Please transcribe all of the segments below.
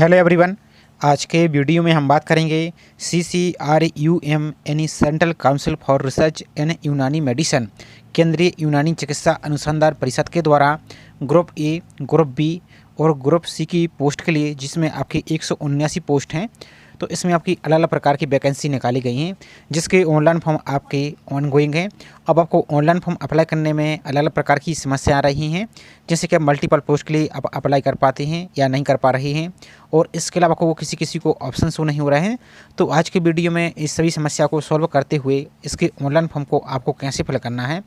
Hello everyone. आज के video में हम बात करेंगे CCRUM यानी सेंट्रल काउंसिल फॉर रिसर्च इन यूनानी मेडिसिन केंद्रीय यूनानी चिकित्सा अनुसंधान परिषद के द्वारा ग्रुप ए, ग्रुप बी और ग्रुप सी की पोस्ट के लिए, जिसमें आपकी 179 पोस्ट हैं। तो इसमें आपकी अलग अलग प्रकार की वैकेंसी निकाली गई हैं, जिसके ऑनलाइन फॉर्म आपके ऑनगोइंग हैं। अब आपको ऑनलाइन फॉर्म अप्लाई करने में अलग अलग प्रकार की समस्या आ रही हैं, जैसे कि आप मल्टीपल पोस्ट के लिए आप अप्लाई कर पाते हैं या नहीं कर पा रहे हैं, और इसके अलावा आपको किसी किसी को ऑप्शन शो नहीं हो रहे हैं। तो आज के वीडियो में इस सभी समस्या को सॉल्व करते हुए इसके ऑनलाइन फॉर्म को आपको कैसे फिल करना है,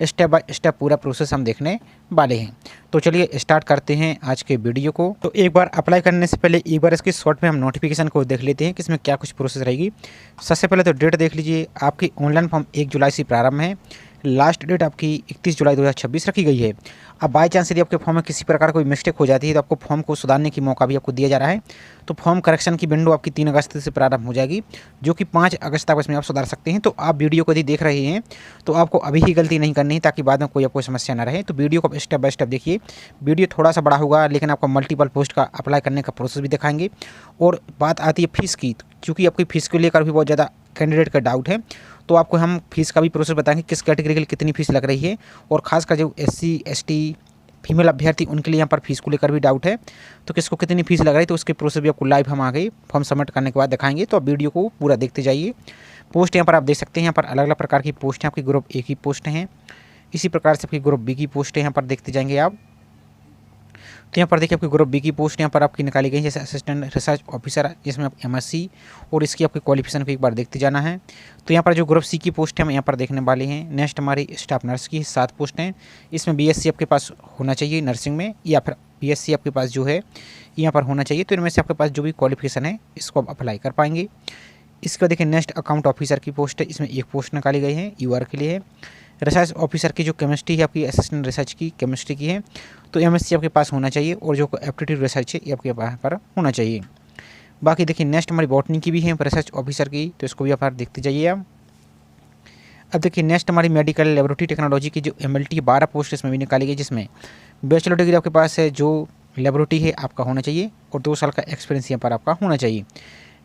स्टेप बाय स्टेप पूरा प्रोसेस हम देखने वाले हैं। तो चलिए स्टार्ट करते हैं आज के वीडियो को। तो एक बार अप्लाई करने से पहले एक बार इसके शॉर्ट में हम नोटिफिकेशन को देख लेते हैं कि इसमें क्या कुछ प्रोसेस रहेगी। सबसे पहले तो डेट देख लीजिए। आपकी ऑनलाइन फॉर्म 1 जुलाई से प्रारंभ है। लास्ट डेट आपकी 31 जुलाई 2026 रखी गई है। अब बाई चांस यदि आपके फॉर्म में किसी प्रकार कोई मिस्टेक हो जाती है तो आपको फॉर्म को सुधारने की मौका भी आपको दिया जा रहा है। तो फॉर्म करेक्शन की विंडो आपकी 3 अगस्त से प्रारंभ हो जाएगी, जो कि 5 अगस्त तक इसमें आप सुधार सकते हैं। तो आप वीडियो को यदि देख रहे हैं तो आपको अभी ही गलती नहीं करनी है, ताकि बाद में कोई आपको समस्या ना रहे। तो वीडियो को स्टेप बाय स्टेप देखिए। वीडियो थोड़ा सा बड़ा होगा, लेकिन आपको मल्टीपल पोस्ट का अप्लाई करने का प्रोसेस भी दिखाएंगे। और बात आती है फीस की, क्योंकि आपकी फीस को लेकर भी बहुत ज़्यादा कैंडिडेट का डाउट है, तो आपको हम फीस का भी प्रोसेस बताएंगे, किस कैटेगरी के लिए कितनी फीस लग रही है। और खासकर जो SC ST फीमेल अभ्यर्थी, उनके लिए यहाँ पर फीस को लेकर भी डाउट है, तो किसको कितनी फीस लग रही है, तो उसके प्रोसेस भी आपको लाइव हम आगे फॉर्म सबमिट करने के बाद दिखाएंगे। तो आप वीडियो को पूरा देखते जाइए। पोस्ट यहाँ पर आप देख सकते हैं, यहाँ पर अलग अलग प्रकार की पोस्ट हैं। आपकी ग्रुप A की पोस्ट हैं, इसी प्रकार से आपकी ग्रुप B की पोस्ट है, यहाँ पर देखते जाएंगे आप। तो यहाँ पर देखिए आपकी ग्रुप B की पोस्ट यहाँ पर आपकी निकाली गई है, जैसे असिस्टेंट रिसर्च ऑफिसर, जिसमें आप MSc और इसकी आपकी क्वालिफिकेशन को एक बार देखते जाना है। तो यहाँ पर जो ग्रुप C की पोस्ट है हम यहाँ पर देखने वाले हैं। नेक्स्ट हमारी स्टाफ नर्स की 7 पोस्ट हैं। इसमें BSc आपके पास होना चाहिए नर्सिंग में, या फिर BSc आपके पास जो है यहाँ पर होना चाहिए। तो इनमें से आपके पास जो भी क्वालिफिकेशन है इसको आप अप्लाई कर पाएंगे। इसके बाद देखिए नेक्स्ट अकाउंट ऑफिसर की पोस्ट है, इसमें 1 पोस्ट निकाली गई है, UR के लिए है। रिसर्च ऑफिसर की जो केमिस्ट्री है आपकी असिस्टेंट रिसर्च की केमिस्ट्री की है, तो MSc आपके पास होना चाहिए, और जो एप्टीट्यूड रिसर्च है ये आपके यहाँ पर होना चाहिए। बाकी देखिए नेक्स्ट हमारी बॉटनी की भी है रिसर्च ऑफिसर की, तो इसको भी आप देखते जाइए आप। अब देखिए नेक्स्ट हमारी मेडिकल लेबोरेटरी टेक्नोलॉजी की जो MLT 12 पोस्ट इसमें भी निकाली गई, जिसमें बैचलर डिग्री आपके पास है, जो लेबोरेटरी है आपका होना चाहिए, और 2 साल का एक्सपीरियंस यहाँ पर आपका होना चाहिए।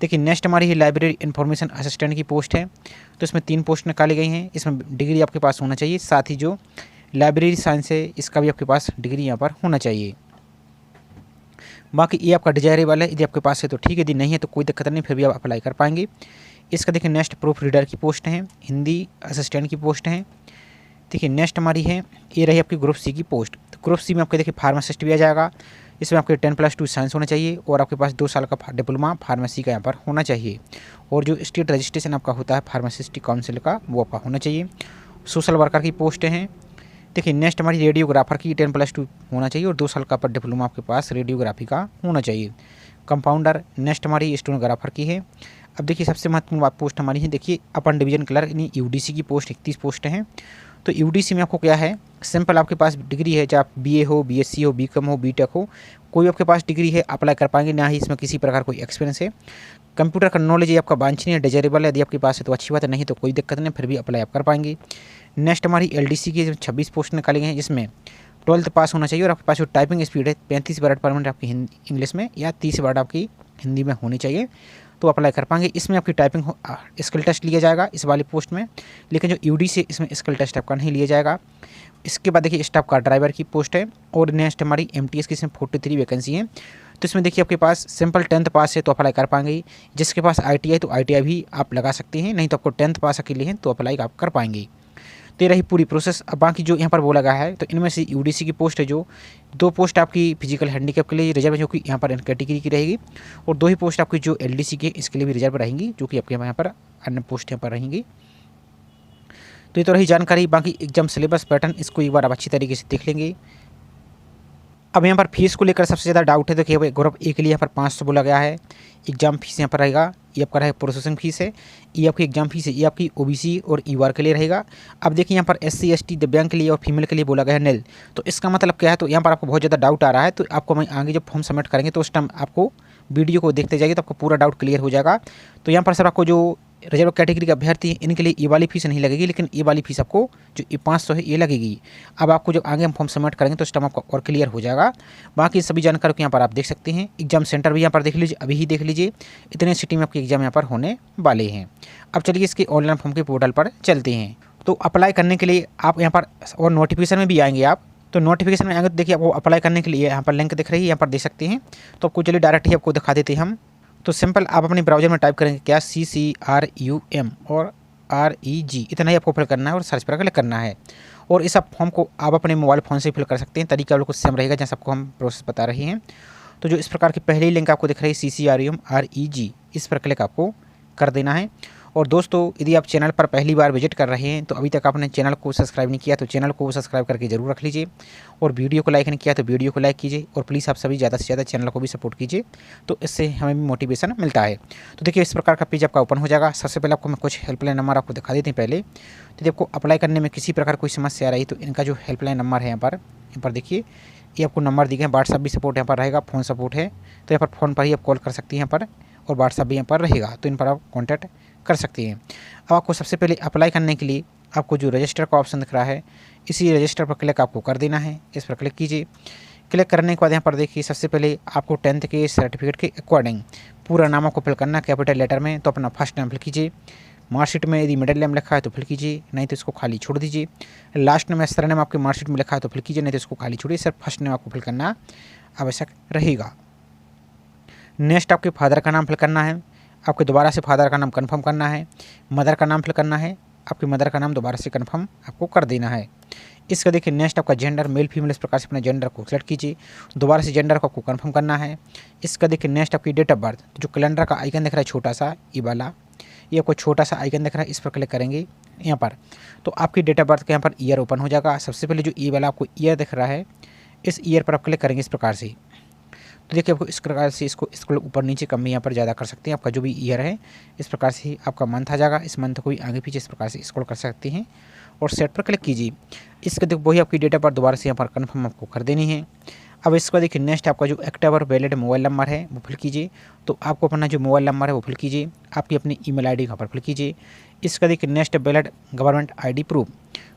देखिए नेक्स्ट हमारी ही लाइब्रेरी इन्फॉर्मेशन असिस्टेंट की पोस्ट है, तो इसमें 3 पोस्ट निकाली गई हैं। इसमें डिग्री आपके पास होना चाहिए, साथ ही जो लाइब्रेरी साइंस है इसका भी आपके पास डिग्री यहाँ पर होना चाहिए। बाकी ये आपका डिजायरेबल है, यदि आपके पास है तो ठीक है, यदि नहीं है तो कोई दिक्कत नहीं, फिर भी आप अप्लाई कर पाएंगे। इसका देखिए नेक्स्ट प्रूफ रीडर की पोस्ट हैं, हिंदी असिस्टेंट की पोस्ट हैं। देखिए नेक्स्ट हमारी है, ये रही आपकी ग्रुप C की पोस्ट। तो ग्रुप C में आपके देखिए फार्मासिस्ट भी आ जाएगा। इसमें आपके 10+2 साइंस होना चाहिए, और आपके पास 2 साल का डिप्लोमा फार्मेसी का यहाँ पर होना चाहिए, और जो स्टेट रजिस्ट्रेशन आपका होता है फार्मासिस्ट काउंसिल का, वो आपका होना चाहिए। सोशल वर्कर की पोस्टें हैं। देखिए नेक्स्ट हमारी रेडियोग्राफर की 10+2 होना चाहिए, और 2 साल का डिप्लोमा आपके पास रेडियोग्राफी का होना चाहिए। कंपाउंडर नेक्स्ट हमारी स्टेनोग्राफर की है। अब देखिए सबसे महत्वपूर्ण पोस्ट हमारी है, देखिए अपन डिवीजन क्लर्क यानी UDC की पोस्ट 31 पोस्ट हैं। तो UDC में आपको क्या है, सिंपल आपके पास डिग्री है, चाहे आप BA हो, BSc हो, BCom हो, BTech हो, कोई आपके पास डिग्री है अप्लाई कर पाएंगे, ना ही इसमें किसी प्रकार कोई एक्सपीरियंस है। कंप्यूटर का नॉलेज ये आपका वांछनीय डिजायरेबल है, यदि आपके पास है तो अच्छी बात है, नहीं तो कोई दिक्कत नहीं, फिर भी अप्लाई आप कर पाएंगे। नेक्स्ट हमारी LDC की 26 पोस्ट निकाली गई हैं, जिसमें 12th पास होना चाहिए, और आपके पास जो टाइपिंग स्पीड है 35 वर्ड पर मिनट आपकी इंग्लिश में, या 30 वर्ड आपकी हिंदी में होनी चाहिए, तो अप्लाई कर पाएंगे। इसमें आपकी टाइपिंग स्किल टेस्ट लिया जाएगा इस वाली पोस्ट में, लेकिन जो UDC इसमें स्किल टेस्ट आपका नहीं लिया जाएगा। इसके बाद देखिए स्टाफ कार ड्राइवर की पोस्ट है, और नेक्स्ट हमारी MTS की इसमें 43 वैकेंसी है। तो इसमें देखिए आपके पास सिंपल 10th पास है तो अप्लाई कर पाएंगे, जिसके पास ITI तो ITI भी आप लगा सकते हैं, नहीं तो आपको 10th पास अकेले हैं तो अप्लाई आप कर पाएंगे। तो ये रही पूरी प्रोसेस। अब बाकी जो यहाँ पर बोला गया है, तो इनमें से UDC की पोस्ट है, जो 2 पोस्ट आपकी फिजिकल हैंडीकैप के लिए रिजर्व है, जो कि यहाँ पर कैटेगरी की रहेगी, और 2 ही पोस्ट आपकी जो LDC की इसके लिए भी रिजर्व रहेंगी, जो कि आपके यहाँ पर अन्य पोस्ट यहाँ पर रहेंगी। तो ये तो रही जानकारी। बाकी एग्जाम सिलेबस पैटर्न इसको एक बार आप अच्छी तरीके से देख लेंगे। अब यहाँ पर फीस को लेकर सबसे ज़्यादा डाउट है, देखिए भाई ग्रुप A के लिए यहाँ पर 500 बोला गया है। एग्जाम फीस यहाँ पर रहेगा, ये आपका रहेगा प्रोसेसिंग फीस है, ये आपकी एग्जाम फीस है, ये आपकी OBC और UR के लिए रहेगा। अब देखिए यहाँ पर SC ST दिव्यांग के लिए और फीमेल के लिए बोला गया है नील। तो इसका मतलब क्या है, तो यहाँ पर आपको बहुत ज़्यादा डाउट आ रहा है, तो आपको मैं आगे जब फॉर्म सबमिट करेंगे तो उस टाइम आपको वीडियो को देखते जाइए, तो आपको पूरा डाउट क्लियर हो जाएगा। तो यहाँ पर सर आपको जो रिजर्व कैटेगरी के अभ्यर्थी हैं इनके लिए ये वाली फीस नहीं लगेगी, लेकिन ये वाली फीस आपको जो ये 500 है ये लगेगी। अब आपको जब आगे हम फॉर्म सबमिट करेंगे तो उस टाइम आपको और क्लियर हो जाएगा। बाकी सभी जानकारी को यहाँ पर आप देख सकते हैं। एग्जाम सेंटर भी यहाँ पर देख लीजिए, अभी ही देख लीजिए, इतने सिटी में आपके एग्जाम यहाँ पर होने वाले हैं। अब चलिए इसके ऑनलाइन फॉर्म के पोर्टल पर चलते हैं। तो अप्लाई करने के लिए आप यहाँ पर और नोटिफिकेशन में भी आएंगे आप, तो नोटिफिकेशन में आएंगे तो देखिए आपको अप्लाई करने के लिए यहाँ पर लिंक दिख रही है, यहाँ पर देख सकते हैं। तो आपको चलिए डायरेक्ट ही आपको दिखा देते हैं हम। तो सिंपल आप अपने ब्राउजर में टाइप करेंगे क्या CCRUM और REG, इतना ही आपको फिल करना है और सर्च पर क्लिक करना है। और इस फॉर्म को आप अपने मोबाइल फ़ोन से फिल कर सकते हैं, तरीका बिल्कुल सेम रहेगा जैसे आपको हम प्रोसेस बता रहे हैं। तो जो इस प्रकार की पहली लिंक आपको दिख रही है CCRUM REG, इस पर क्लिक आपको कर देना है। और दोस्तों यदि आप चैनल पर पहली बार विजिट कर रहे हैं तो अभी तक आपने चैनल को सब्सक्राइब नहीं किया तो चैनल को सब्सक्राइब करके जरूर रख लीजिए, और वीडियो को लाइक नहीं किया तो वीडियो को लाइक कीजिए, और प्लीज़ आप सभी ज़्यादा से ज़्यादा चैनल को भी सपोर्ट कीजिए, तो इससे हमें भी मोटिवेशन मिलता है। तो देखिए इस प्रकार का पेज आपका ओपन हो जाएगा। सबसे पहले आपको मैं कुछ हेल्पलाइन नंबर आपको दिखा देते हैं पहले। तो यदि आपको अप्लाई करने में किसी प्रकार कोई समस्या आ रही तो इनका जो हेल्पलाइन नंबर है यहाँ पर देखिए ये आपको नंबर दिए गए हैं। व्हाट्सअप भी सपोर्ट यहाँ पर रहेगा, फ़ोन सपोर्ट है, तो यहाँ पर फ़ोन पर ही आप कॉल कर सकती हैं यहाँ पर, और व्हाट्सअप भी यहाँ पर रहेगा, तो इन पर आप कॉन्टैक्ट कर सकती हैं। अब आपको सबसे पहले अप्लाई करने के लिए आपको जो रजिस्टर का ऑप्शन दिख रहा है, इसी रजिस्टर पर क्लिक आपको कर देना है। इस पर क्लिक कीजिए। क्लिक करने के बाद यहाँ पर देखिए सबसे पहले आपको 10th के सर्टिफिकेट के अकॉर्डिंग पूरा नाम आपको फिल करना, कैपिटल लेटर में तो अपना फर्स्ट नेम फिल कीजिए। मार्कशीट में यदि मिडिल नेम लिखा है तो फिल कीजिए, नहीं तो इसको खाली छोड़ दीजिए। लास्ट में सरनेम आपके मार्कशीट में लिखा है तो फिल कीजिए, नहीं तो इसको खाली छोड़िए। सिर्फ फर्स्ट नेम आपको फिल करना आवश्यक रहेगा। नेक्स्ट आपके फादर का नाम फिल करना है, आपके दोबारा से फादर का नाम कंफर्म करना है। मदर का नाम फिल करना है, आपकी मदर का नाम दोबारा से कंफर्म आपको कर देना है। इसका देखिए नेक्स्ट आपका जेंडर मेल फीमेल, इस प्रकार से अपने जेंडर को सिलेक्ट कीजिए। दोबारा से जेंडर को आपको कंफर्म करना है। इसका देखिए नेक्स्ट आपकी डेट ऑफ बर्थ, जो कैलेंडर का आइकन दिख रहा है छोटा सा ये वाला, ये आपको छोटा सा आइकन दिख रहा है, इस पर क्लिक करेंगे यहाँ पर तो आपकी डेट ऑफ बर्थ का यहाँ पर ईयर ओपन हो जाएगा। सबसे पहले जो ये वाला आपको ईयर दिख रहा है, इस ईयर पर आप क्लिक करेंगे इस प्रकार से। तो देखिए आपको इस प्रकार से इसको स्क्रॉल ऊपर नीचे कम यहाँ पर ज़्यादा कर सकते हैं। आपका जो भी ईयर है इस प्रकार से आपका मंथ आ जाएगा। इस मंथ को भी आगे पीछे इस प्रकार से स्क्रॉल कर सकते हैं और सेट पर क्लिक कीजिए। इसके देखो वही आपकी डेटा पर दोबारा से यहाँ पर कन्फर्म आपको कर देनी है। अब इसके बाद देखिए नेक्स्ट आपका जो एक्टिव और वैलिड मोबाइल नंबर है वो फिल कीजिए। तो आपको अपना जो मोबाइल नंबर है वो फिल कीजिए, आपकी अपनी ईमेल आईडी यहाँ पर फिल कीजिए। इसका देखिए next valid government ID proof,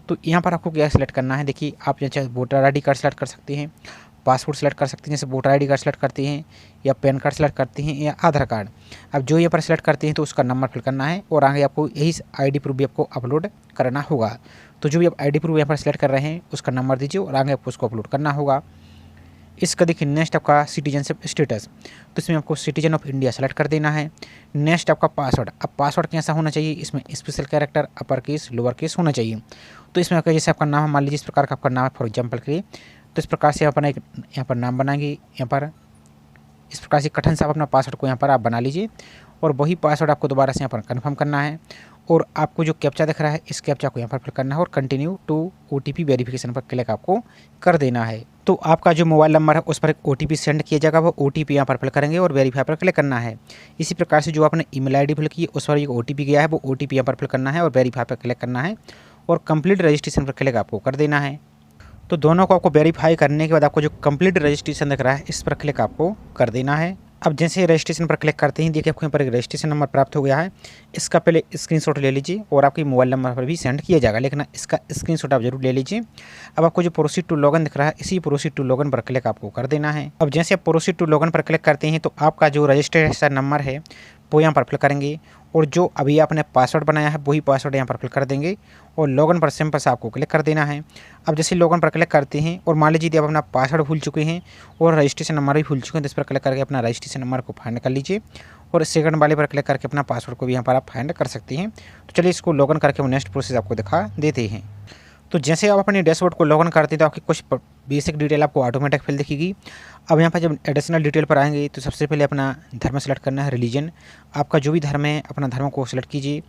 तो यहाँ पर आपको क्या सेलेक्ट करना है। देखिए आप यहाँ चाहे वोटर आईडी कार्ड सेलेक्ट कर सकते हैं, पासपोर्ट सेलेक्ट कर सकते हैं, जैसे वोटर आईडी कार्ड सेलेक्ट करते हैं या पैन कार्ड सेलेक्ट करते हैं या आधार कार्ड। अब जो यहाँ पर सेलेक्ट करते हैं तो उसका नंबर फिल करना है और आगे आपको यही आईडी प्रूफ भी आपको अपलोड करना होगा। तो जो भी आप आईडी प्रूफ यहाँ पर सेलेक्ट कर रहे हैं उसका नंबर दीजिए और आगे आपको उसको अपलोड करना होगा। इसका देखिए नेक्स्ट आपका सिटीजनशिप स्टेटस, तो इसमें आपको सिटीजन ऑफ इंडिया सेलेक्ट कर देना है। नेक्स्ट आपका पासवर्ड, अब पासवर्ड कैसा होना चाहिए, इसमें special character, upper case, lower case होना चाहिए। तो इसमें आपका जैसे आपका नाम मान लीजिए इस प्रकार का आपका नाम है फॉर एग्जाम्पल के लिए, तो इस प्रकार से अपना एक यहाँ पर नाम बनाएंगे। यहाँ पर इस प्रकार से कठिन से आप अपना पासवर्ड को यहाँ पर आप बना लीजिए और वही पासवर्ड आपको दोबारा से यहाँ पर कन्फर्म करना है। और आपको जो कैप्चा दिख रहा है इस कैप्चा को यहाँ पर फिल करना है और कंटिन्यू टू OTP वेरिफिकेशन पर क्लिक आपको कर देना है। तो आपका जो मोबाइल नंबर है उस पर एक OTP सेंड किया जाएगा, वो OTP यहाँ पर फिल करेंगे और वेरीफाई पर क्लिक करना है। इसी प्रकार से जो आपने ईमेल आईडी फिल की उस पर एक OTP गया है, वो OTP यहाँ पर फिल करना है और वेरीफाई पर क्लिक करना है और कंप्लीट रजिस्ट्रेशन पर क्लिक आपको कर देना है। तो दोनों को आपको वेरीफाई करने के बाद आपको जो कंप्लीट रजिस्ट्रेशन दिख रहा है इस पर क्लिक आपको कर देना है। अब जैसे रजिस्ट्रेशन पर क्लिक करते हैं देखिए आपको यहाँ पर एक रजिस्ट्रेशन नंबर प्राप्त हो गया है। इसका पहले स्क्रीनशॉट ले लीजिए और आपके मोबाइल नंबर पर भी सेंड किया जाएगा, लेकिन इसका स्क्रीनशॉट आप जरूर ले लीजिए। अब आपको जो प्रोसीड टू लॉगिन दिख रहा है इसी प्रोसीड टू लॉगिन पर क्लिक आपको कर देना है। अब जैसे आप प्रोसीड टू लॉगिन पर क्लिक करते हैं तो आपका जो रजिस्ट्रेशन नंबर है वो यहाँ पर फिल करेंगे और जो अभी आपने पासवर्ड बनाया है वही पासवर्ड यहाँ पर फिल कर देंगे और लॉगिन पर सिंपल से आपको क्लिक कर देना है। अब जैसे लॉगिन पर क्लिक करते हैं और मान लीजिए आप अपना पासवर्ड भूल चुके हैं और रजिस्ट्रेशन नंबर भी भूल चुके हैं तो इस पर क्लिक करके अपना रजिस्ट्रेशन नंबर को फाइंड कर लीजिए और सेकंड वाले पर क्लिक करके अपना पासवर्ड को भी यहाँ पर आप फाइंड कर सकते हैं। तो चलिए इसको लॉगिन करके हम नेक्स्ट प्रोसेस आपको दिखा देते हैं। तो जैसे आप अपने डैशबोर्ड को लॉगिन करते हैं तो आपकी कुछ बेसिक डिटेल आपको ऑटोमेटिक फिल दिखेगी। अब यहाँ पर जब एडिशनल डिटेल पर आएंगे तो सबसे पहले अपना धर्म सेलेक्ट करना है, रिलीजन, आपका जो भी धर्म है अपना धर्म को सिलेक्ट कीजिए।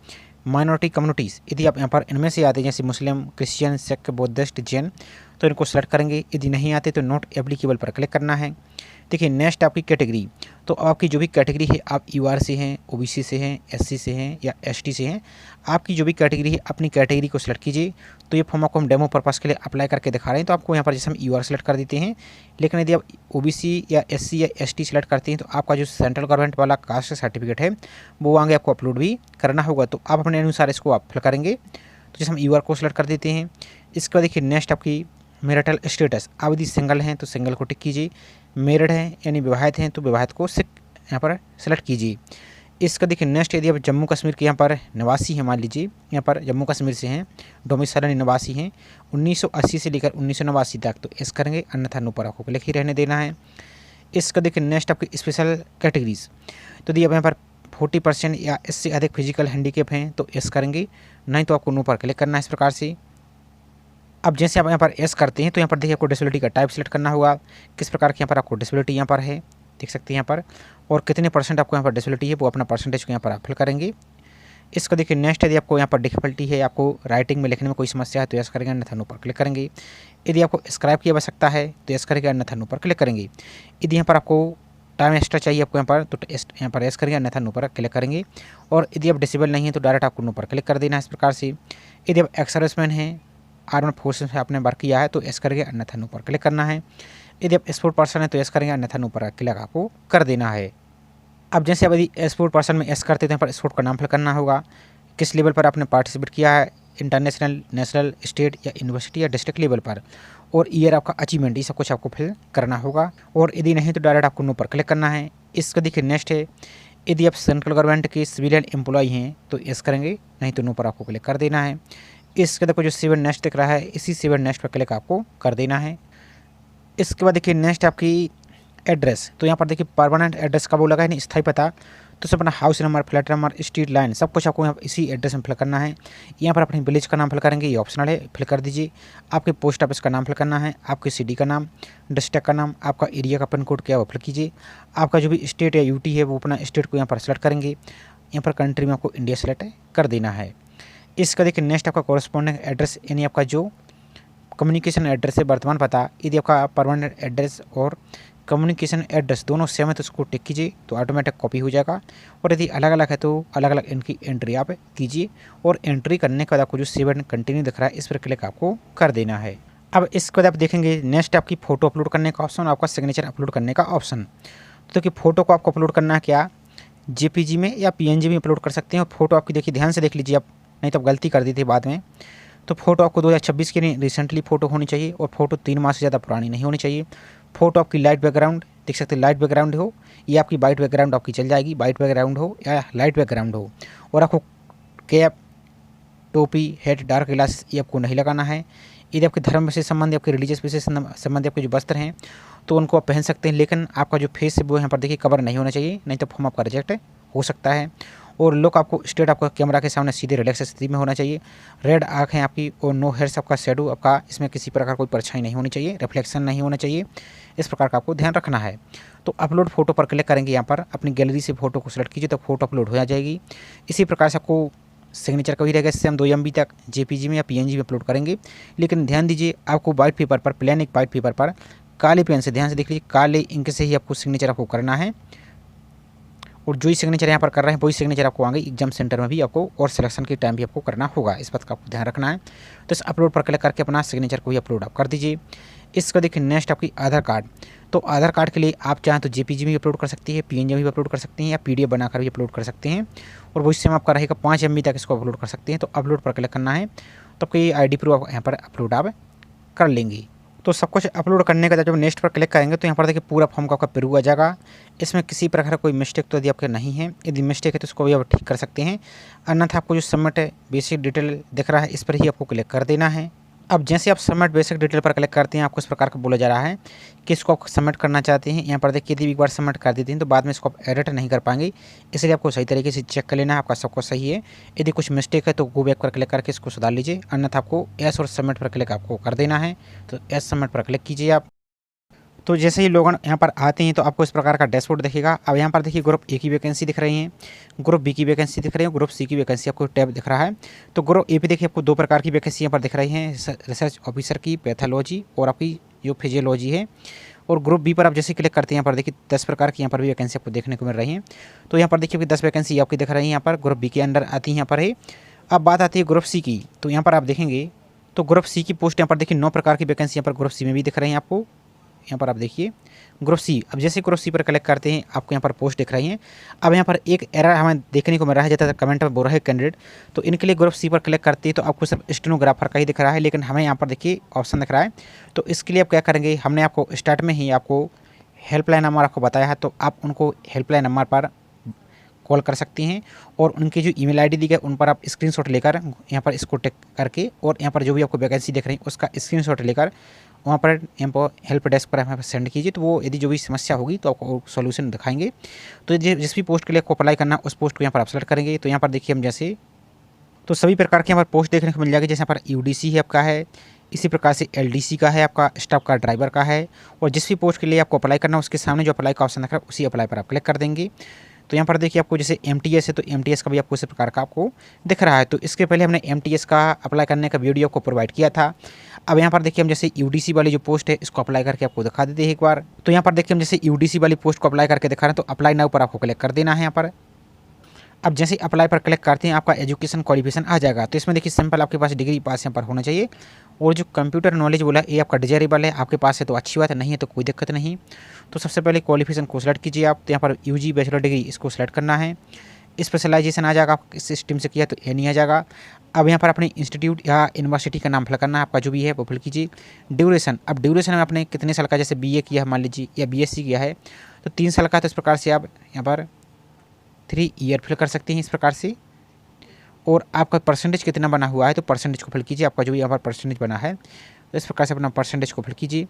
माइनॉरिटी कम्युनिटीज़, यदि आप यहाँ पर इनमें से आते हैं जैसे मुस्लिम, क्रिश्चियन, सिख, बौद्धिस्ट, जैन, तो इनको सेलेक्ट करेंगे। यदि नहीं आते तो नॉट एप्लीकेबल पर क्लिक करना है। देखिए नेक्स्ट आपकी कैटेगरी, तो आपकी जो भी कैटेगरी है, आप यूआर से हैं, ओबीसी से हैं, एससी से हैं या एसटी से हैं, आपकी जो भी कैटेगरी है अपनी कैटेगरी को सिलेक्ट कीजिए। तो ये फॉर्म आपको हम डेमो पर्पज़ के लिए अप्लाई करके दिखा रहे हैं। तो आपको यहाँ पर जैसे हम यूआर सेलेक्ट कर देते हैं, लेकिन यदि आप ओबीसी या एससी या एसटी सेलेक्ट करते हैं तो आपका जो सेंट्रल गवर्नमेंट वाला कास्ट सर्टिफिकेट है वो आगे आपको अपलोड भी करना होगा। तो आप अपने अनुसार इसको आप फिल करेंगे। तो जैसे हम यूआर को सिलेक्ट कर देते हैं, इसके बाद देखिए नेक्स्ट आपकी मैरिटल स्टेटस, आप यदि सिंगल हैं तो सिंगल को टिक कीजिए, मैरिड हैं यानी विवाहित हैं तो विवाहित को यहाँ पर सेलेक्ट कीजिए। इसका देखिए नेक्स्ट, यदि आप जम्मू कश्मीर के यहाँ पर निवासी हैं, मान लीजिए यहाँ पर जम्मू कश्मीर से हैं, डोमिसाइल निवासी हैं 1980 से लेकर 1989 तक, तो इस करेंगे, अन्यथा नो पर आपको क्लिक ही रहने देना है। इसका देखिए नेक्स्ट आपकी स्पेशल कैटेगरीज, तो यदि आप यहाँ पर 40% या इससे अधिक फिजिकल हैंडीकेप हैं तो इस करेंगे, नहीं तो आपको नो पर क्लिक करना है इस प्रकार से। अब जैसे आप यहाँ पर एस करते हैं तो यहाँ पर देखिए आपको डिसेबिलिटी का टाइप सेलेक्ट करना होगा, किस प्रकार की यहाँ पर आपको डिसेबिलिटी यहाँ पर है, देख सकते हैं यहाँ पर, और कितने % आपको यहाँ पर डिसेबिलिटी है वो अपना परसेंटेज को यहाँ पर आप फिल करेंगे। इसका देखिए नेक्स्ट, यदि आपको यहाँ पर डिफिकल्टी है, आपको राइटिंग में लिखने में कोई समस्या है तो यस करेंगे, अन्यथा नो पर क्लिक करेंगे। यदि आपको स्क्राइब की आवश्यकता है तो यस करेंगे, अन्यथा नो पर क्लिक करेंगे। यदि यहाँ पर आपको टाइम एक्स्ट्रा चाहिए आपको यहाँ पर, तो यहाँ पर यस करेंगे, अन्यथा नो पर क्लिक करेंगे। और यदि आप डिसेबल नहीं है तो डायरेक्ट आपको नो पर क्लिक कर देना है इस प्रकार से। यदि आप एक्स सर्विसमैन हैं, आर्मड फोर्सेस में आपने वर्क किया है तो यस करेंगे, अन्यथा नो पर क्लिक करना है। यदि आप स्पोर्ट पर्सन है तो यस करेंगे, अन्यथा नो पर क्लिक आपको कर देना है। अब जैसे अब यदि स्पोर्ट पर्सन में एस करते हैं तो यहाँ पर स्पोर्ट का नाम फिल करना होगा, किस लेवल पर आपने पार्टिसिपेट किया है, इंटरनेशनल, नेशनल, स्टेट या यूनिवर्सिटी या डिस्ट्रिक्ट लेवल पर, और ईयर आपका अचीवमेंट, ये सब कुछ आपको फिल करना होगा। और यदि नहीं तो डायरेक्ट आपको नो पर क्लिक करना है। इसका देखिए नेक्स्ट है, यदि आप सेंट्रल गवर्नमेंट के सिविलियन एम्प्लॉय हैं तो यस करेंगे, नहीं तो नो पर आपको क्लिक कर देना है। इसके देखो जो सेवन नेक्स्ट दिख रहा है, इसी सेवन नेक्स्ट पर क्लिक आपको कर देना है। इसके बाद देखिए नेक्स्ट आपकी एड्रेस, तो यहाँ पर देखिए परमानेंट एड्रेस का वो लगा है नहीं, स्थायी पता, तो सब अपना house number, flat number, street line, सब कुछ आपको यहाँ इसी एड्रेस में फिल करना है। यहाँ पर अपने विलेज का नाम फिल करेंगे, ये ऑप्शनल है, फिल कर दीजिए। आपके पोस्ट ऑफिस का नाम फिल करना है, आपके सिटी का नाम, डिस्ट्रिक्ट का नाम, आपका एरिया का पिन कोड क्या है वो फिल कीजिए। आपका जो भी स्टेट या यूटी है वो अपना स्टेट को यहाँ पर सेलेक्ट करेंगे। यहाँ पर कंट्री में आपको इंडिया सेलेक्ट कर देना है। इसका देखिए नेक्स्ट आपका कॉरेस्पॉन्डिंग एड्रेस, यानी आपका जो कम्युनिकेशन एड्रेस है, वर्तमान पता, यदि आपका परमानेंट एड्रेस और कम्युनिकेशन एड्रेस दोनों सेम है तो उसको टिक कीजिए, तो ऑटोमेटिक कॉपी हो जाएगा। और यदि अलग अलग है तो अलग अलग इनकी एंट्री आप कीजिए। और एंट्री करने के बाद आपको जो सेव एंड कंटिन्यू दिख रहा है इस पर क्लिक आपको कर देना है। अब इसके बाद आप देखेंगे नेक्स्ट आपकी फ़ोटो अपलोड करने का ऑप्शन, आपका सिग्नेचर अपलोड करने का ऑप्शन। तो देखिए फ़ोटो को आपको अपलोड करना है क्या, जेपीजी में या पीएनजी में अपलोड कर सकते हैं। और फोटो आपकी देखिए ध्यान से देख लीजिए आप, नहीं तो आप गलती कर दी थी बाद में। तो फोटो आपको 2026 की रिसेंटली फ़ोटो होनी चाहिए, और फोटो 3 माह से ज़्यादा पुरानी नहीं होनी चाहिए। फोटो आपकी लाइट बैकग्राउंड, देख सकते हैं लाइट बैकग्राउंड हो या आपकी वाइट बैकग्राउंड आपकी चल जाएगी, वाइट बैकग्राउंड हो या लाइट बैकग्राउंड हो। और आपको कैप, टोपी, हेड, डार्क ग्लासेस ये आपको नहीं लगाना है। यदि आपके धर्म से संबंधित, आपके रिलीजियस से संबंधित आपके जो वस्त्र हैं तो उनको आप पहन सकते हैं, लेकिन आपका जो फेस है वो यहाँ पर देखिए कवर नहीं होना चाहिए, नहीं तो फॉर्म आपका रिजेक्ट हो सकता है। और लुक आपको स्ट्रेट आपका कैमरा के सामने सीधे रिलैक्स स्थिति में होना चाहिए। रेड आँख है आपकी, और नो हेयर्स आपका शेडो आपका, इसमें किसी प्रकार कोई परछाई नहीं होनी चाहिए, रिफ्लेक्शन नहीं होना चाहिए, इस प्रकार का आपको ध्यान रखना है। तो अपलोड फोटो पर क्लिक करेंगे, यहाँ पर अपनी गैलरी से फोटो को सिलेक्ट कीजिए तो फोटो अपलोड हो जाएगी। इसी प्रकार से आपको सिग्नेचर का भी रहेगा, इससे हम 2 MB तक जेपीजी में या पीएनजी में अपलोड करेंगे। लेकिन ध्यान दीजिए आपको वाइट पेपर पर, प्लेन एक वाइट पेपर पर काले पेन से, ध्यान से देख लीजिए, काले इंक से ही आपको सिग्नेचर आपको करना है। और जो ही सिग्नेचर यहाँ पर कर रहे हैं वही सिग्नेचर आपको आगे एग्जाम सेंटर में भी आपको और सिलेक्शन के टाइम भी आपको करना होगा, इस बात का आपको ध्यान रखना है। तो इस अपलोड पर क्लिक करके अपना सिग्नेचर को भी अपलोड आप कर दीजिए। इसका देखिए नेक्स्ट आपकी आधार कार्ड, तो आधार कार्ड के लिए आप चाहें तो जेपीजी में भी अपलोड कर सकती है, पीएनजी में भी अपलोड कर सकते हैं, या पीडीएफ बनाकर भी अपलोड कर सकते हैं। और वही सेम आपका रहेगा 5 MB तक इसको अपलोड कर सकते हैं। तो अपलोड पर क्लिक करना है, तो आपकी ID प्रूफ आप यहाँ पर अपलोड आप कर लेंगी। तो सब कुछ अपलोड करने के बाद जब नेक्स्ट पर क्लिक करेंगे तो यहाँ पर देखिए पूरा फॉर्म का आपका प्रूफ आ जाएगा। इसमें किसी प्रकार का कोई मिस्टेक तो यदि आपके नहीं है, यदि मिस्टेक है तो उसको भी आप ठीक कर सकते हैं। अन्यथा आपको जो सबमिट है बेसिक डिटेल दिख रहा है इस पर ही आपको क्लिक कर देना है। अब जैसे आप सबमिट बेसिक डिटेल पर क्लिक करते हैं आपको इस प्रकार का बोला जा रहा है कि इसको आप सबमिट करना चाहते हैं। यहाँ पर देखिए यदि एक बार सबमिट कर देते हैं तो बाद में इसको आप एडिट नहीं कर पाएंगे, इसलिए आपको सही तरीके से चेक कर लेना है आपका सब कुछ सही है। यदि कुछ मिस्टेक है तो गो बैक पर क्लिक करके इसको सुधार लीजिए, अन्यथा आपको एस और सबमिट पर क्लिक आपको कर देना है। तो एस सबमिट पर क्लिक कीजिए आप। तो जैसे ही लोग यहाँ पर आते हैं तो आपको इस प्रकार का डैशबोर्ड दिखेगा। अब यहाँ पर देखिए ग्रुप ए की वैकेंसी दिख रही है, ग्रुप बी की वैकेंसी दिख रही है, ग्रुप सी की वैकेंसी आपको टैब दिख रहा है। तो ग्रुप ए पे देखिए आपको 2 प्रकार की वैकेंसी यहाँ पर दिख रही हैं, रिसर्च ऑफिसर की, पैथोलॉजी और आपकी जो फिजियोलॉजी है और ग्रुप बी पर आप जैसे क्लिक करते हैं यहाँ पर देखिए 10 प्रकार की यहाँ पर भी वैकेंसी आपको देखने को मिल रही है। तो यहाँ पर देखिए आपकी 10 वैकेंसी आपकी दिख रही है यहाँ पर ग्रुप बी के अंडर आती है यहाँ पर है। अब बात आती है ग्रुप सी की, तो यहाँ पर आप देखेंगे तो ग्रुप सी की पोस्ट यहाँ पर देखिए 9 प्रकार की वैकेंसी यहाँ पर ग्रुप सी में भी दिख रही हैं आपको। यहाँ पर आप देखिए ग्रुप सी, अब जैसे ग्रुप सी पर क्लिक करते हैं आपको यहाँ पर पोस्ट दिख रही हैं। अब यहाँ पर एक एरर हमें देखने को मिल रहा है, जैसा कमेंट में बोल रहा है कैंडिडेट, तो इनके लिए ग्रुप सी पर क्लिक करते हैं तो आपको सिर्फ स्टेनोग्राफर का ही दिख रहा है, लेकिन हमें यहाँ पर देखिए ऑप्शन दिख रहा है। तो इसके लिए आप क्या करेंगे, हमने आपको स्टार्ट में ही आपको हेल्पलाइन नंबर आपको बताया है, तो आप उनको हेल्पलाइन नंबर पर कॉल कर सकती हैं और उनकी जो ईमेल आईडी दी गई उन पर आप स्क्रीनशॉट लेकर यहाँ पर इसको टेक करके और यहाँ पर जो भी आपको वैकेंसी देख रही है उसका स्क्रीनशॉट लेकर वहाँ पर यहाँ पर हेल्प डेस्क पर हमें सेंड कीजिए। तो वो यदि जो भी समस्या होगी तो आपको सॉल्यूशन दिखाएंगे। तो जिस भी पोस्ट के लिए आपको अप्लाई करना उस पोस्ट को यहाँ पर आप सेलेक्ट करेंगे। तो यहाँ पर देखिए हम जैसे तो सभी प्रकार के यहाँ पर पोस्ट देखने को मिल जाएगी, जैसे यहाँ पर यूडीसी है आपका है, इसी प्रकार से एलडीसी का है, आपका स्टाफ का ड्राइवर का है। और जिस भी पोस्ट के लिए आपको अप्लाई करना है उसके सामने जो अप्लाई का ऑप्शन दिख रहा है उसी अप्लाई पर आप क्लिक कर देंगे। तो यहाँ पर देखिए आपको जैसे एमटीएस है तो एमटीएस का भी आपको इसी प्रकार का आपको दिख रहा है। तो इसके पहले हमने एमटीएस का अप्लाई करने का वीडियो को प्रोवाइड किया था। अब यहाँ पर देखिए हम जैसे यूडीसी वाली जो पोस्ट है इसको अप्लाई करके आपको दिखा देते हैं एक बार। तो यहाँ पर देखिए हम जैसे यूडीसी वाली पोस्ट को अप्लाई करके दिखा रहे हैं, तो अप्लाई नाउ पर आपको क्लिक कर देना है यहाँ पर। अब जैसे अप्लाई पर क्लिक करते हैं आपका एजुकेशन क्वालिफिकेशन आ जाएगा। तो इसमें देखिए सिंपल आपके पास डिग्री पास यहाँ पर होना चाहिए और जो कंप्यूटर नॉलेज बोला है ये आपका डिजायरेबल है, आपके पास है तो अच्छी बात है, नहीं है तो कोई दिक्कत नहीं। तो सबसे पहले क्वालिफिकेशन को सिलेक्ट कीजिए आप। तो यहाँ पर यूजी बैचलर डिग्री इसको सिलेक्ट करना है। स्पेशलाइजेशन आ जाएगा, आप इस स्ट्रीम से किया तो ये नहीं आ जाएगा। अब यहाँ पर अपने इंस्टीट्यूट या यूनिवर्सिटी का नाम फिल करना है, आपका जो भी है वो फिल कीजिए। ड्यूरेशन, अब ड्यूरेशन में आपने कितने साल का जैसे बीए किया है मान लीजिए या बीएससी किया है तो 3 साल का, तो इस प्रकार से आप यहाँ पर 3 ईयर फिल कर सकते हैं इस प्रकार से। और आपका परसेंटेज कितना बना हुआ है तो परसेंटेज को फिल कीजिए, आपका जो भी यहाँ पर परसेंटेज बना है तो इस प्रकार से अपना परसेंटेज को फिल कीजिए।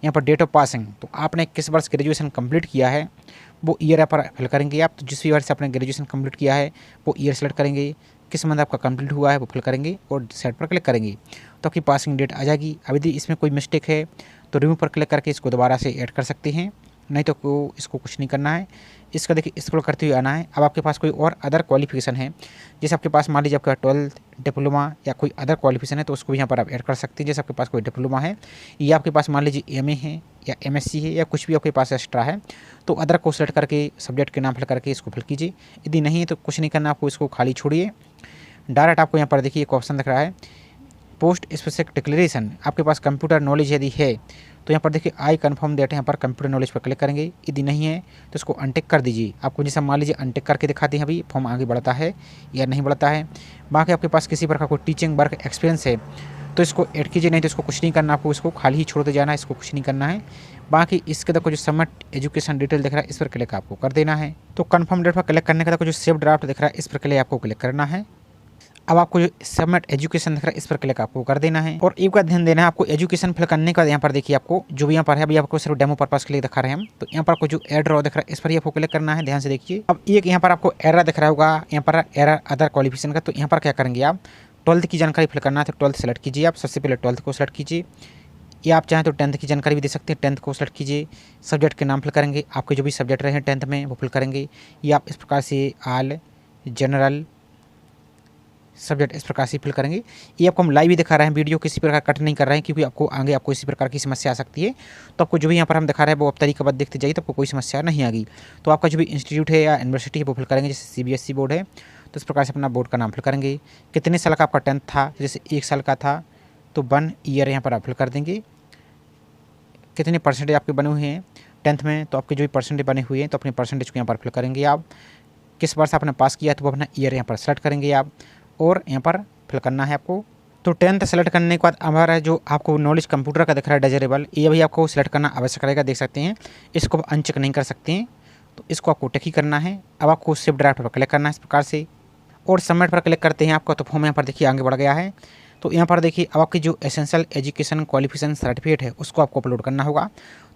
यहाँ पर डेट ऑफ पासिंग, तो आपने किस वर्ष ग्रेजुएशन कंप्लीट किया है वो ईयर यहाँ पर फिल करेंगे आप। तो जिस भी वर्ष से आपने ग्रेजुएशन कंप्लीट किया है वो ईयर सेलेक्ट करेंगे, किस मंथ आपका कंप्लीट हुआ है वो फिल करेंगे और सेट पर क्लिक करेंगे तो आपकी पासिंग डेट आ जाएगी। अब यदि इसमें कोई मिस्टेक है तो रिव्यू पर क्लिक करके इसको दोबारा से ऐड कर सकते हैं, नहीं तो इसको कुछ नहीं करना है। इसका देखिए स्क्रॉल करते हुए आना है। अब आपके पास कोई और अदर क्वालिफिकेशन है, जैसे आपके पास मान लीजिए आपका 12th डिप्लोमा या कोई अदर क्वालिफिकेशन है तो उसको भी यहाँ पर आप ऐड कर सकते हैं। जैसे आपके पास कोई डिप्लोमा है या आपके पास मान लीजिए एमए है या एमएससी है या कुछ भी आपके पास एक्स्ट्रा है तो अदर को सेलेक्ट करके सब्जेक्ट के नाम फिल करके इसको फिल कीजिए। यदि नहीं है तो कुछ नहीं करना, आपको इसको खाली छोड़िए। डायरेक्ट आपको यहाँ पर देखिए एक ऑप्शन दिख रहा है पोस्ट स्पेसिफिक डिक्लेरेशन, आपके पास कंप्यूटर नॉलेज यदि है तो यहाँ पर देखिए आई कन्फर्म दैट, यहाँ पर कंप्यूटर नॉलेज पर क्लिक करेंगे। यदि नहीं है तो इसको अनटिक कर दीजिए। आपको जैसा मान लीजिए अनटिक करके दिखाते हैं अभी फॉर्म आगे बढ़ता है या नहीं बढ़ता है। बाकी आपके पास किसी प्रकार कोई टीचिंग वर्क एक्सपीरियंस है तो इसको ऐड कीजिए, नहीं तो इसको कुछ नहीं करना, आपको इसको खाली ही छोड़ते जाना है, इसको कुछ नहीं करना है। बाकी इसके तक जो सबमिट एजुकेशन डिटेल दिख रहा है इस पर क्लिक आपको कर देना है। तो कन्फर्म डेट पर क्लिक करने के बाद जो सेव ड्राफ्ट दिख रहा है इस पर क्लिक आपको क्लिक करना है। अब आपको जो सबमिट एजुकेशन दिख रहा है इस पर क्लिक आपको कर देना है। और एक बात ध्यान देना है, आपको एजुकेशन फिल करने के बाद यहाँ पर देखिए आपको जो भी यहाँ पर है अभी आपको सिर्फ डेमो पर्पस के लिए दिखा रहे हैं हम, तो यहाँ पर आपको जो एड रॉ दिख रहा है इस पर ही आपको क्लिक करना है। ध्यान से देखिए। अब एक यहाँ पर आपको एरर दिख रहा होगा, यहाँ पर एरर अदर क्वालिफिकेशन का, तो यहाँ पर क्या करेंगे आप 12th की जानकारी फिल करना है तो 12th सेलेक्ट कीजिए आप। सबसे पहले 12th को सेलेक्ट कीजिए या आप चाहें तो 10th की जानकारी भी दे सकते हैं, 10th को सेलेक्ट कीजिए। सब्जेक्ट के नाम फिल करेंगे, आपके जो भी सब्जेक्ट रहे 10th में वो फिल करेंगे। या आप इस प्रकार से आल जनरल सब्जेक्ट इस प्रकार से फिल करेंगे। ये आपको हम लाइव ही दिखा रहे हैं, वीडियो किसी प्रकार कट नहीं कर रहे हैं क्योंकि आपको आगे आपको इसी प्रकार की समस्या आ सकती है। तो आपको जो भी यहाँ पर हम दिखा रहे हैं वो आप तरीका बद देखते जाइए तो आपको कोई समस्या नहीं आएगी। तो आपका जो भी इंस्टीट्यूट है या यूनिवर्सिटी है वो फिल करेंगे। जैसे सीबीएसई बोर्ड है तो इस प्रकार से अपना बोर्ड का नाम फिल करेंगे। कितने साल का आपका 10th था, जैसे 1 साल का था तो 1 ईयर यहाँ पर आप फिल कर देंगे। कितने परसेंटेज आपके बने हुए हैं 10th में, तो आपके जो भी परसेंटेज बने हुए हैं तो अपने परसेंटेज को यहाँ पर फिल करेंगे आप। किस वर्ष आपने पास किया तो वो अपना ईयर यहाँ पर सेलेक्ट करेंगे आप और यहाँ पर फिल करना है आपको। तो 10th सेलेक्ट करने के बाद हमारा जो आपको नॉलेज कंप्यूटर का दिख रहा है डिजायरेबल, ये भी आपको सेलेक्ट करना आवश्यक रहेगा। देख सकते हैं इसको अनचेक नहीं कर सकते हैं, तो इसको आपको टिक ही करना है। अब आपको सेव ड्राफ्ट पर क्लिक करना है इस प्रकार से और सबमिट पर क्लिक करते हैं आपका तो फॉर्म यहाँ पर देखिए आगे बढ़ गया है। तो यहाँ पर देखिए अब आपकी जो एसेंशियल एजुकेशन क्वालिफिकेशन सर्टिफिकेट है उसको आपको अपलोड करना होगा।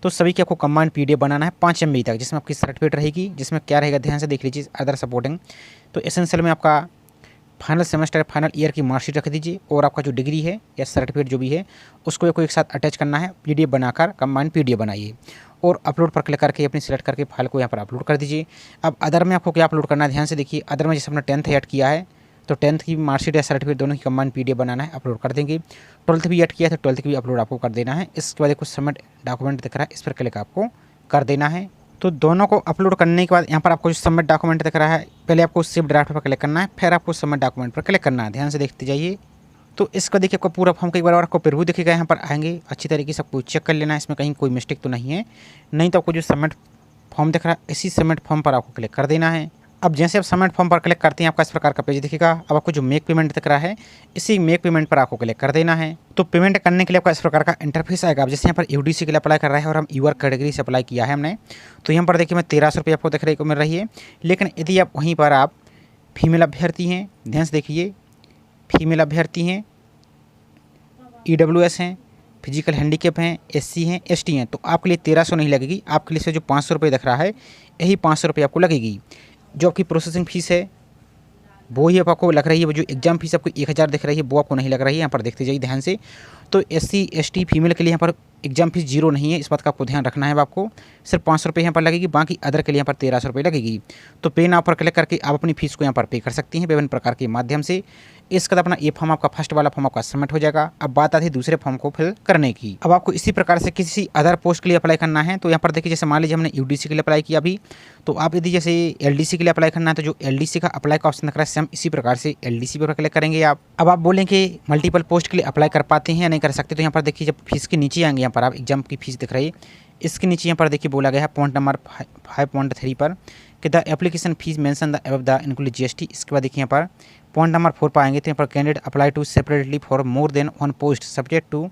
तो सभी की आपको कंबाइंड पीडीएफ बनाना है 5 MB तक, जिसमें आपकी सर्टिफिकेट रहेगी। जिसमें क्या रहेगा ध्यान से देख लीजिए, अदर सपोर्टिंग। तो एसेंशियल में आपका फाइनल सेमेस्टर फाइनल ईयर की मार्कशीट रख दीजिए और आपका जो डिग्री है या सर्टिफिकेट जो भी है उसको एक साथ अटैच करना है। पीडीएफ बनाकर कंबाइंड पीडीएफ बनाइए और अपलोड पर क्लिक करके अपनी सेलेक्ट करके फाइल को यहाँ पर अपलोड कर दीजिए। अब अदर में आपको क्या अपलोड करना है ध्यान से देखिए। अदर में जैसे अपना 10th ऐड किया है तो 10th की मार्कशीट या सर्टिफिकेट दोनों की कंबाइंड PDF बनाना है, अपलोड कर देंगे। 12th भी ऐड किया है तो 12th की भी अपलोड आपको कर देना है। इसके बाद कुछ सबमिट डॉक्यूमेंट दिख रहा है, इस पर क्लिक आपको कर देना है। तो दोनों को अपलोड करने के बाद यहाँ पर आपको जो सबमिट डॉक्यूमेंट दिख रहा है, पहले आपको सेव ड्राफ्ट पर क्लिक करना है, फिर आपको सबमिट डॉक्यूमेंट पर क्लिक करना है। ध्यान से देखते जाइए। तो इसका देखिए आपको पूरा फॉर्म एक बार और आपको प्रीव्यू दिखेगा, यहाँ पर आएंगे अच्छी तरीके से आपको चेक कर लेना है, इसमें कहीं कोई मिस्टेक तो नहीं है। नहीं तो आपको जो सबमिट फॉर्म दिख रहा है, इसी सबमिट फॉर्म पर आपको क्लिक कर देना है। अब जैसे आप सबमिट फॉर्म पर क्लिक करते हैं आपका इस प्रकार का पेज दिखेगा। अब आपको जो मेक पेमेंट दिख रहा है, इसी मेक पेमेंट पर आपको क्लिक कर देना है। तो पेमेंट करने के लिए आपका इस प्रकार का इंटरफेस आएगा। अब जैसे यहाँ पर UDC के लिए अप्लाई कर रहा है और हम यूआर कैटेगरी से अप्लाई किया है हमने, तो यहाँ पर देखिए मैं 1300 रुपये आपको देखने को मिल रही है। लेकिन यदि आप वहीं पर आप फीमेल अभ्यर्थी हैं, ध्यान से देखिए, फीमेल अभ्यर्थी हैं, EWS हैं, फिजिकल हैंडीकेप हैं, SC हैं, ST हैं, तो आपके लिए 1300 नहीं लगेगी। आपके लिए से जो 500 रुपये दिख रहा है, यही 500 रुपये आपको लगेगी। जो आपकी प्रोसेसिंग फ़ीस है वो ही आपको लग रही है। वो जो एग्जाम फीस आपको 1000 दिख रही है वो आपको नहीं लग रही है। यहाँ पर देखते जाइए ध्यान से। तो SC ST फीमेल के लिए यहाँ पर एग्जाम फीस 0 नहीं है, इस बात का आपको ध्यान रखना है। आपको सिर्फ 500 रुपये यहाँ पर लगेगी, बाकी अदर के लिए यहाँ पर 1300 रुपये लगेगी। तो पे नाउ पर क्लिक करके आप अपनी फीस को यहाँ पर पे कर सकती हैं विभिन्न प्रकार के माध्यम से। इसके बाद अपना ये फॉर्म आपका फर्स्ट वाला फॉर्म आपका सबमिट हो जाएगा। अब बात आती है दूसरे फॉर्म को फिल करने की। अब आपको इसी प्रकार से किसी अदर पोस्ट के लिए अप्लाई करना है, तो यहाँ पर देखिए जैसे मान लीजिए हमने UDC के लिए अप्लाई किया अभी, तो आप यदि जैसे LDC के लिए अप्लाई करना है तो जो LDC का अप्लाई का ऑप्शन दिख रहा है, सेम इसी प्रकार से LDC पर क्लिक करेंगे आप। अब आप बोलेंगे मल्टीपल पोस्ट के लिए अप्लाई कर पाते हैं या नहीं कर सकते, तो यहाँ पर देखिए जब फीस के नीचे आएंगे, यहाँ पर आप एग्जाम की फीस दिख रही है, इसके नीचे यहाँ पर देखिए बोला गया है पॉइंट नंबर 5.3 पर कि the application fees mention the above the include GST। इसके बाद देखिए यहाँ पर पॉइंट नंबर 4 पर आएंगे तो यहाँ पर candidate apply to separately for more than 1 post subject to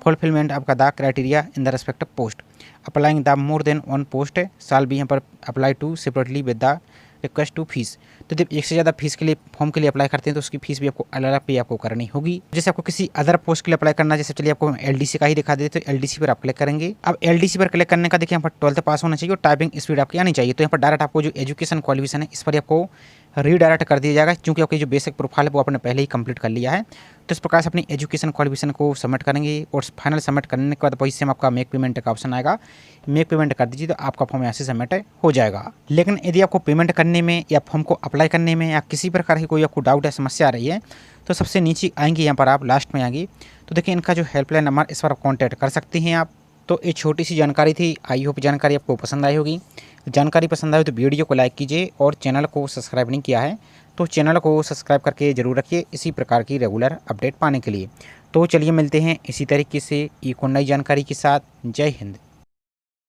fulfilment आपका the criteria in the respective post applying the more than 1 post साल भी यहाँ पर apply to separately with the request to fees. तो जब एक से ज़्यादा फीस के लिए फॉर्म के लिए अप्लाई करते हैं तो उसकी फीस भी आपको अलग अलग पे आपको करनी होगी। जैसे आपको किसी अदर पोस्ट के लिए अप्लाई करना है, जैसे चलिए आपको LDC का ही दिखा देते तो LDC पर आप क्लिक करेंगे। अब LDC पर क्लिक करने का देखिए यहाँ पर 12th पास होना चाहिए और टाइपिंग स्पीड आपकी आनी चाहिए। तो यहाँ पर डायरेक्ट आपको जो एजुकेशन क्वालिफिकेशन है इस पर आपको रीडायरेक्ट कर दिया जाएगा, क्योंकि आपकी जो बेसिक प्रोफाइल है वो आपने पहले ही कंप्लीट कर लिया है। तो इस प्रकार से अपनी एजुकेशन क्वालिफिकेशन को सबमिट करेंगे और फाइनल सबमिट करने के बाद वही से आपका मेक पेमेंट का ऑप्शन आएगा, मेक पेमेंट कर दीजिए तो आपका फॉर्म यहाँ से सबमिट हो जाएगा। लेकिन यदि आपको पेमेंट करने में या फॉर्म को अप्लाई करने में या किसी प्रकार की कोई आपको डाउट या समस्या आ रही है, तो सबसे नीचे आएंगे, यहाँ पर आप लास्ट में आएंगे तो देखिए इनका जो हेल्पलाइन नंबर, इस पर आप कॉन्टैक्ट कर सकते हैं आप। तो ये छोटी सी जानकारी थी, आई होप जानकारी आपको पसंद आई होगी। जानकारी पसंद आई तो वीडियो को लाइक कीजिए और चैनल को सब्सक्राइब नहीं किया है तो चैनल को सब्सक्राइब करके ज़रूर रखिए इसी प्रकार की रेगुलर अपडेट पाने के लिए। तो चलिए मिलते हैं इसी तरीके से एक और नई जानकारी के साथ। जय हिंद।